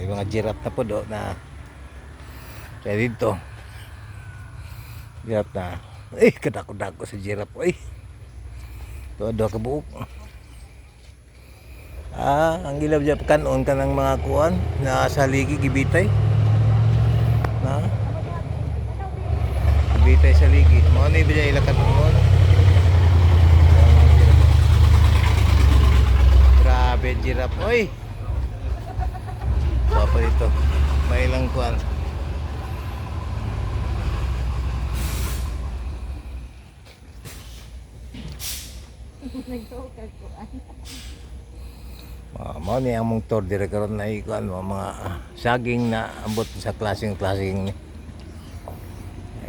mga giraffe na po do na kaya dito giraffe na kadako-dako sa giraffe ito do kabuok. Ang ilaw dyan kanon ka ng mga kuan na sa ligi gibitay na gibitay sa ligi mo ni bilay ilakat mo. Grabe giraffe apa dito may ilang kuan mo ni ang mong tour dire karon na ikuan mga saging na ambot sa klaseng ni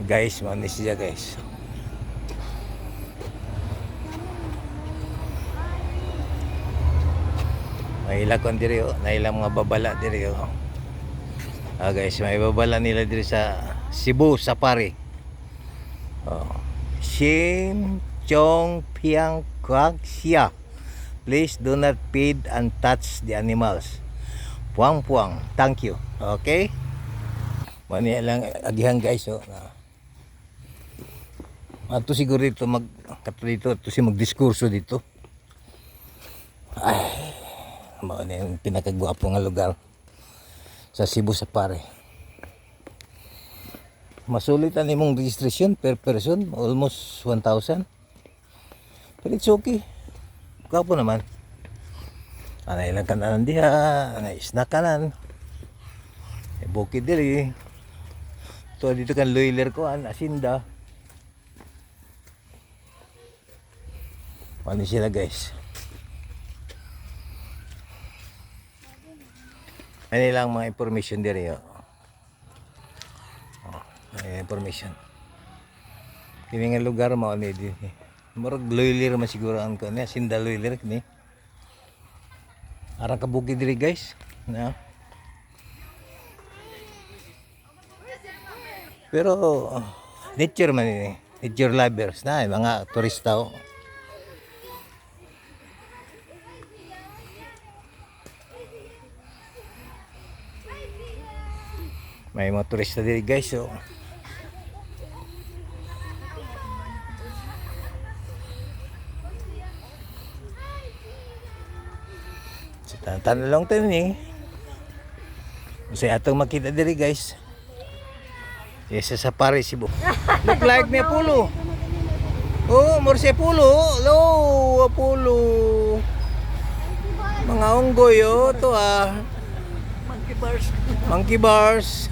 guys mo ni siya guys. May ilakon diri na ilang mga babala diri guys, may babala nila diri sa Cebu Safari. Shin Chong Piang Kwak Sia. Please do not feed and touch the animals. Puang puang. Thank you. Okay? Mani lang agihan guys ato siguro dito dito si magdiskurso dito. Mao ni yung pinakagwapo nga lugar sa Cebu Safari. Masulit ang imong registration per person, almost 1,000. Pero it's okay. Gwapo naman. Anay lang kanan diha, anay snack kanan. Bukid diri. To dito kan Loiler ko asinda. Ano sila guys? Ano lang mga information diri information. Kini nga lugar mao ni di. Murag Loiler masiguran ko ni Sinda Loiler kini. Ara ka bukid diri guys. Na. Pero nature man ni. Nature lovers na mga turista May mga turista diri guys tanong tayo ni kasi atong makita diri guys sa Safari Cebu. Look like me Apollo. More si Apollo. Hello Apollo. Mga unggoy to Monkey bars.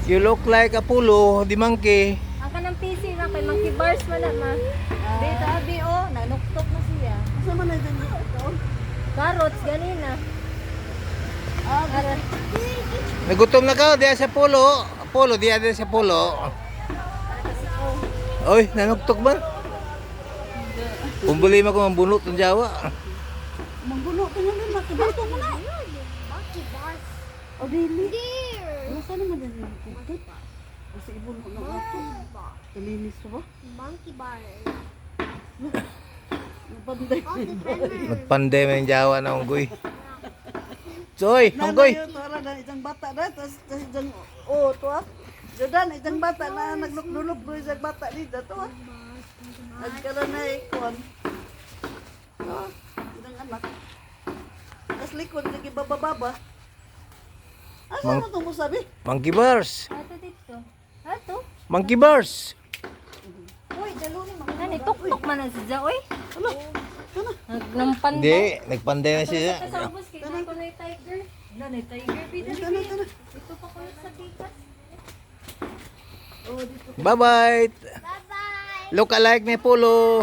You look like Apollo, di monkey. Ang kanang PC na kay monkey bars man na. Dito abi nanuktok na siya. Asa man na dito? Carrots ganina. Nagutom na ka diya sa Apollo. Apollo diya sa Apollo. Oy, nanuktok ba? Kumbuli mo ko mambunot ng Jawa. Manggulo ka naman, makibato mo na. Monkey bars. O, really? Nasa naman din yung kutit? Kasi ibon mo ng ato. Kalinis ko ba? Monkey bars. Napanday. Nagpanday mo yung Jawa na unggoy. Soy, unggoy. Nanay yun, wala na isang bata na. Tapos isang, to Jodan, isang bata na naglulok doon isang bata dito. To nagkaroon na ikon. Isang anak. Tapos likod, nagibababa. Asa na ito mo sabi? Monkey bars. Ato dito. Ato. Monkey bars. Uy, dalo ni mga. Nani tuktok man na siya oy. Ano? Ano? Naglampan. Hindi, nagpanday na siya. Kasabos kay ko na tiger. Nani tiger bida. Ito pa ko sa tikas. Bye-bye. Bye-bye. Look alike ni Polo.